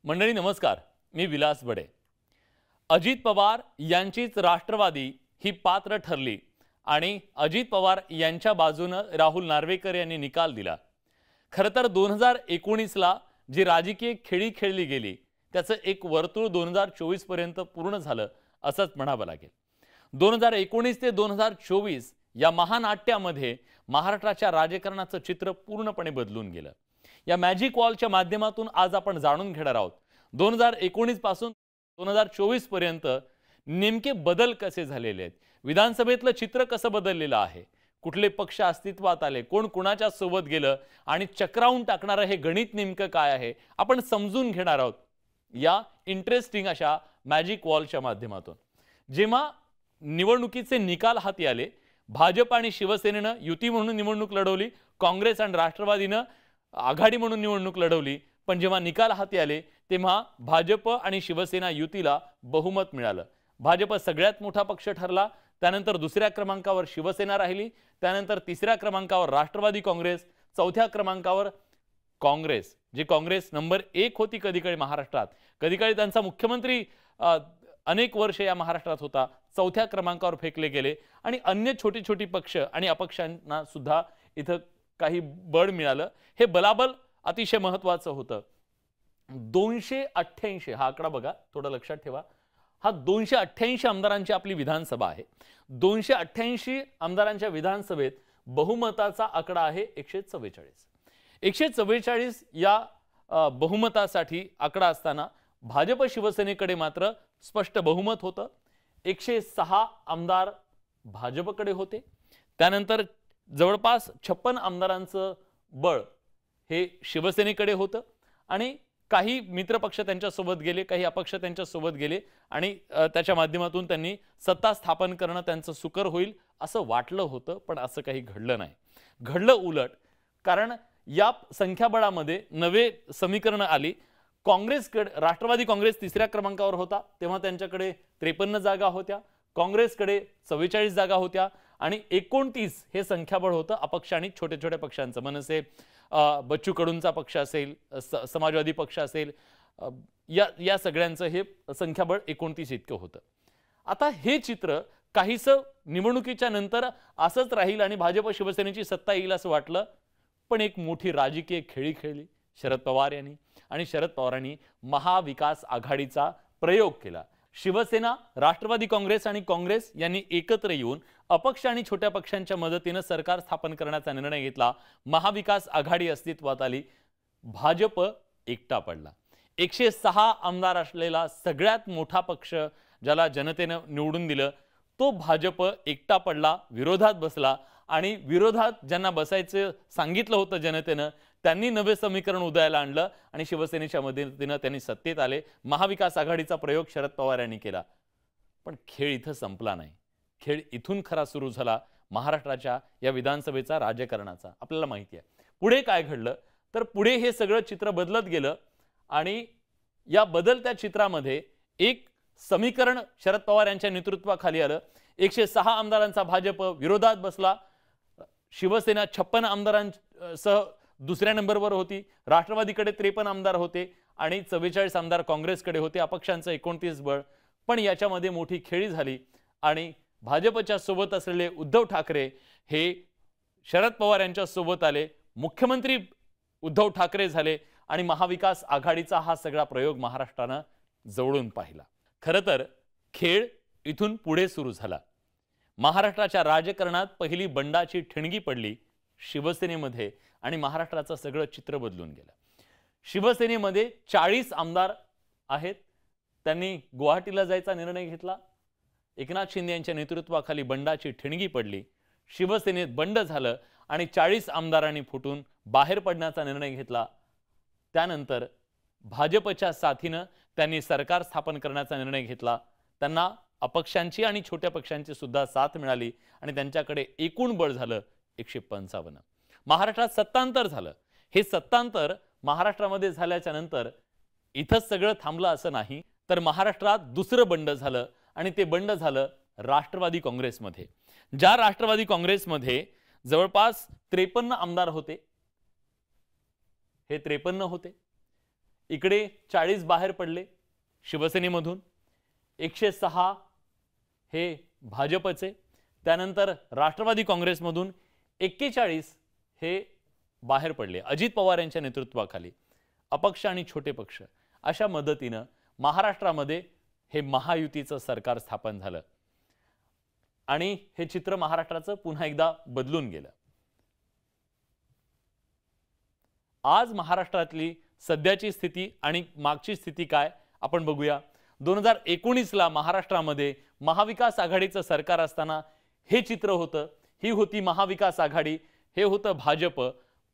मंडळी नमस्कार, मी विलास बडे। अजित पवार यांचीच राष्ट्रवादी ही पात्र ठरली आणि अजित पवार यांच्या बाजूने राहुल नार्वेकर यांनी निकाल दिला। खरं तर 2019 ला जी राजकीय खेळी खेळली गेली त्याचं एक वर्तुळ 2024 पर्यंत पूर्ण झालं असंच म्हणावं लागेल। 2019 ते 2024 या महानाट्यामध्ये महाराष्ट्राच्या राजकारणाचं चित्र पूर्णपणे बदलून गेलं। या मॅजिक वॉलच्या माध्यमातून आज आपण जाणून घेणार आहोत 2019 पासून 2024 पर्यंत नेमके बदल कसे झालेले आहेत, विधानसभेतलं चित्र कसं बदललेलं आहे, कुठले पक्ष अस्तित्वात आले, कोण कुणाच्या सोबत गेलं आणि चक्रावून टाकणारं हे गणित नेमकं काय आहे आपण समजून घेणार आहोत या इंटरेस्टिंग अशा मॅजिक वॉलच्या माध्यमातून। जेव्हा निवडणुकीचे निकाल हाती आले, भाजप आणि शिवसेनेनं युती म्हणून निवडणूक लढवली, काँग्रेस आणि राष्ट्रवादीनं आघाडी म्हणून निवडणूक लढवली, पण जेव्हा निकाल हाती आले तेव्हा भाजप आणि शिवसेना युतीला बहुमत मिळालं। भाजप सगळ्यात मोठा पक्ष ठरला, त्यानंतर दुसऱ्या क्रमांकावर शिवसेना राहिली, त्यानंतर तिसऱ्या क्रमांकावर राष्ट्रवादी काँग्रेस, चौथ्या क्रमांकावर काँग्रेस, जी काँग्रेस नंबर 1 होती कधीकाळी महाराष्ट्रात, कधीकाळी त्यांचा मुख्यमंत्री अनेक वर्ष या महाराष्ट्रात होता, चौथ्या क्रमांकावर फेकले गेले आणि अन्य छोटी छोटी पक्ष आणि अपक्षांना सुद्धा इथं काही बळ मिळालं। हे बलाबल अतिशय महत्त्वाचं होतं। 288 हा आकडा बघा, थोडं लक्षात ठेवा, हा 288 आमदारांची आपली विधानसभा आहे। 288 आमदारांच्या विधानसभेत बहुमताचा आकडा आहे 144। 144 या बहुमतासाठी आकडा असताना भाजप शिवसेनेकडे मात्र स्पष्ट बहुमत होतं। 106 आमदार भाजपकडे होते, त्यानंतर जवळपास 56 आमदारांचं बळ हे शिवसेनेकडे होतं आणि काही मित्रपक्ष त्यांच्या सोबत गेले, काही अपक्ष त्यांच्या सोबत गेले आणि त्याच्या माध्यमातून त्यांनी सत्ता स्थापन करणं त्यांचं सुकर होईल असं वाटलं होतं, पण असं काही घडलं नाही। घडलं उलट, कारण या संख्याबळामध्ये नवे समीकरण आली। काँग्रेसकडे, राष्ट्रवादी काँग्रेस तिसऱ्या क्रमांकावर होता तेव्हा त्यांच्याकडे 53 जागा होत्या, काँग्रेसकडे 44 जागा होत्या आणि 29 हे संख्याबळ होतं अपक्ष आणि छोटे छोटे पक्षांचं। मनसे, बच्चू कडूंचा पक्ष असेल, समाजवादी पक्ष असेल, या सगळ्यांचं हे संख्याबळ 29 इतकं होतं। आता हे चित्र काहीसं निवडणुकीच्या नंतर असंच राहील आणि भाजप शिवसेनेची सत्ता येईल असं वाटलं, पण एक मोठी राजकीय खेळी खेळली शरद पवार यांनी आणि शरद पवारांनी महाविकास आघाडीचा प्रयोग केला। शिवसेना, राष्ट्रवादी काँग्रेस आणि काँग्रेस यांनी एकत्र येऊन अपक्ष आणि छोट्या पक्षांच्या मदतीने सरकार स्थापन करण्याचा निर्णय घेतला। महाविकास आघाडी अस्तित्वात आली, भाजप एकटा पडला। 106 आमदार असलेला सगळ्यात मोठा पक्ष ज्याला जनतेने निवडून दिलं तो भाजप एकटा पडला, विरोधात बसला आणि विरोधात ज्यांना बसायचं सांगितलं होतं जनतेने त्यांनी नवे समीकरण उदयाला आणलं आणि शिवसेनेच्या मदतीने त्यांनी सत्तेत आले। महाविकास आघाडीचा प्रयोग शरद पवार यांनी केला, पण खेळ इथं संपला नाही। खेळ इथून खरा सुरू झाला महाराष्ट्राच्या या विधानसभेचा राजकारणाचा। आपल्याला माहिती आहे पुढे काय घडलं, तर पुढे हे सगळं चित्र बदलत गेलं आणि या बदलत्या चित्रामध्ये एक समीकरण शरद पवार यांच्या नेतृत्वाखाली आलं। 106 आमदारांचा भाजप विरोधात बसला, शिवसेना 56 आमदारांसह दुसऱ्या नंबरवर होती, राष्ट्रवादीकडे 53 आमदार होते आणि 44 आमदार काँग्रेसकडे होते, अपक्षांचं 29 बळ। पण याच्यामध्ये मोठी खेळी झाली आणि भाजपच्या सोबत असलेले उद्धव ठाकरे हे शरद पवार यांच्या सोबत आले, मुख्यमंत्री उद्धव ठाकरे झाले आणि महाविकास आघाडीचा हा सगळा प्रयोग महाराष्ट्रानं जवळून पाहिला। खरं तर खेळ इथून पुढे सुरू झाला। महाराष्ट्राच्या राजकारणात पहिली बंडाची ठिणगी पडली शिवसेनेमध्ये आणि महाराष्ट्राचं सगळं चित्र बदलून गेलं। शिवसेनेमध्ये 40 आमदार आहेत, त्यांनी गुवाहाटीला जायचा निर्णय घेतला। एकनाथ शिंदे यांच्या नेतृत्वाखाली बंडाची ठिणगी पडली, शिवसेनेत बंड झालं आणि 40 आमदारांनी फुटून बाहेर पडण्याचा निर्णय घेतला। त्यानंतर भाजपच्या साथीनं त्यांनी सरकार स्थापन करण्याचा निर्णय घेतला। त्यांना अपक्षांची आणि छोट्या पक्षांची सुद्धा साथ मिळाली आणि त्यांच्याकडे एकूण बळ झालं 155। महाराष्ट्रात सत्तांतर झालं। हे सत्तांतर महाराष्ट्रामध्ये झाल्याच्या नंतर इथंच सगळं थांबलं असं नाही, तर महाराष्ट्रात दुसरं बंड झालं आणि ते बंड झालं राष्ट्रवादी काँग्रेसमध्ये। ज्या राष्ट्रवादी काँग्रेसमध्ये जवळपास 53 आमदार होते, हे 53 होते, इकडे 40 बाहेर पडले शिवसेनेमधून, 106 हे भाजपचे, त्यानंतर राष्ट्रवादी काँग्रेसमधून 41 हे बाहेर पडले अजित पवार यांच्या नेतृत्वाखाली। अपक्ष आणि छोटे पक्ष अशा मदतीनं महाराष्ट्रामध्ये हे महायुतीचं सरकार स्थापन झालं आणि हे चित्र महाराष्ट्राचं पुन्हा एकदा बदलून गेलं। आज महाराष्ट्रातली सध्याची स्थिती आणि मागची स्थिती काय आपण बघूया। 2019 ला महाराष्ट्रामध्ये महाविकास आघाडीचं सरकार असताना हे चित्र होतं, ही होती महाविकास आघाडी, हे होतं भाजप।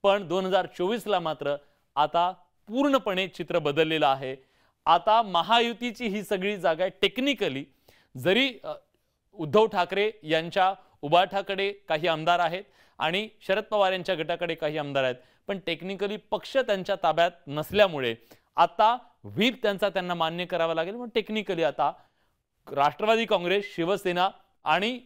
पण 2024 ला मात्र आता पूर्णपणे चित्र बदललेलं आहे। आता महायुतीची ही सगळी जागा टेक्निकली, जरी उद्धव ठाकरे यांच्या उबाठाकडे काही आमदार आहेत आणि शरद पवार यांच्या गटाकडे काही आमदार आहेत, पण टेक्निकली पक्ष त्यांच्या ताब्यात नसल्यामुळे आता व्हीप त्यांना मान्य करावा लागेल। मग टेक्निकली आता राष्ट्रवादी काँग्रेस, शिवसेना आणि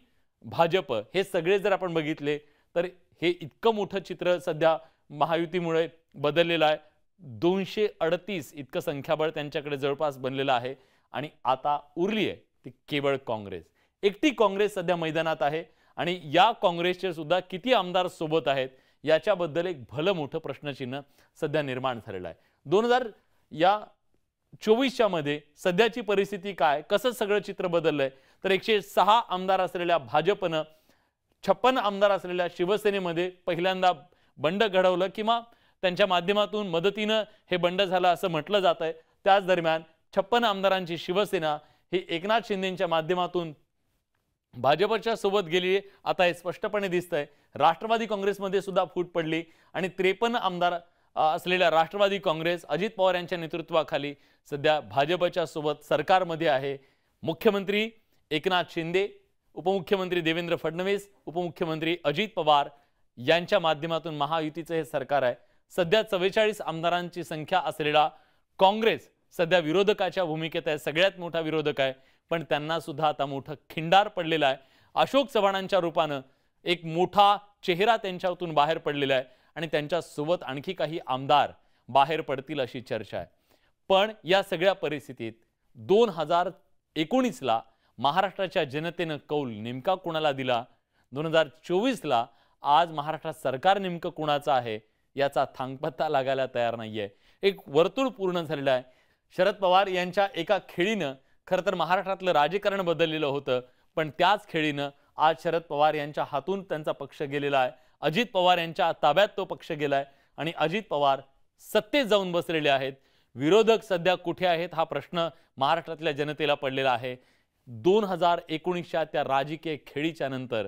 भाजप हे सगळे जर आपण बघितले तर हे इतकं मोठं चित्र सध्या महायुतीमुळे बदललेलं आहे। 238 इतकं संख्याबळ त्यांच्याकडे जवळपास बनलेलं आहे आणि आता उरली आहे ती केवळ काँग्रेस। एकटी काँग्रेस सध्या मैदानात आहे आणि या काँग्रेसचे सुद्धा किती आमदार सोबत आहेत याच्याबद्दल एक भलं मोठं प्रश्नचिन्ह सध्या निर्माण झालेलं आहे। 2024च्या मध्ये सध्याची परिस्थिती काय, कसं सगळं चित्र बदललंय तर 106 आमदार असलेल्या भाजपनं 56 आमदार असलेल्या शिवसेनेमध्ये पहिल्यांदा बंड घडवलं किंवा त्यांच्या माध्यमातून मदतीनं हे बंड झालं असं म्हटलं जात आहे। त्याच दरम्यान 56 आमदारांची शिवसेना ही एकनाथ शिंदेच्या माध्यमातून भाजपच्या सोबत गेली आता हे स्पष्टपणे दिसतंय। राष्ट्रवादी काँग्रेसमध्ये सुद्धा फूट पडली आणि 53 आमदार असलेल्या राष्ट्रवादी काँग्रेस अजित पवार यांच्या नेतृत्वाखाली सध्या भाजपच्या सोबत सरकारमध्ये आहे। मुख्यमंत्री एकनाथ शिंदे, उपमुख्यमंत्री देवेंद्र फडणवीस, उपमुख्यमंत्री अजित पवार यांच्या माध्यमातून महायुतीचं हे सरकार आहे। सध्या 44 आमदारांची संख्या असलेला काँग्रेस सध्या विरोधकाच्या भूमिकेत आहे, सगळ्यात मोठा विरोधक आहे, पण त्यांना सुद्धा आता मोठं खिंडार पडलेला आहे। अशोक चव्हाणांच्या रूपानं एक मोठा चेहरा त्यांच्यातून बाहेर पडलेला आहे आणि त्यांच्या सोबत आणखी काही आमदार बाहेर पडतील अशी चर्चा आहे। पण या सगळ्या परिस्थितीत 2019 ला महाराष्ट्राच्या जनतेनं कौल नेमका कोणाला दिला, 2024 ला आज महाराष्ट्रात सरकार नेमकं कोणाचं आहे याचा थांगपत्ता लागायला तयार नाहीये। एक वर्तुळ पूर्ण झालेलं आहे। शरद पवार यांच्या एका खेळीनं खरं तर महाराष्ट्रातलं राजकारण बदललेलं होतं, पण त्याच खेळीनं आज शरद पवार यांच्या हातून त्यांचा पक्ष गेलेला आहे, अजित पवार यांच्या ताब्यात तो पक्ष गेलाय आणि अजित पवार सत्तेत जाऊन बसलेले आहेत। विरोधक सध्या कुठे आहेत हा प्रश्न महाराष्ट्रातल्या जनतेला पडलेला आहे। 2019च्या त्या राजकीय खेळीच्या नंतर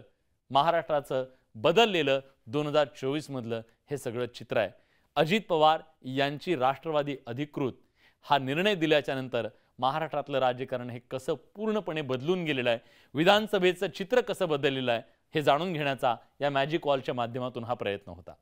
महाराष्ट्राचं बदललेलं 2024 मधलं हे सगळं चित्र आहे। अजित पवार यांची राष्ट्रवादी अधिकृत हा निर्णय दिल्याच्या नंतर महाराष्ट्रातलं राजकारण हे कसं पूर्णपणे बदलून गेलेलं आहे, विधानसभेचं चित्र कसं बदललेलं आहे हे जाणून घेण्याचा या मॅजिक वॉलच्या माध्यमातून हा प्रयत्न होता।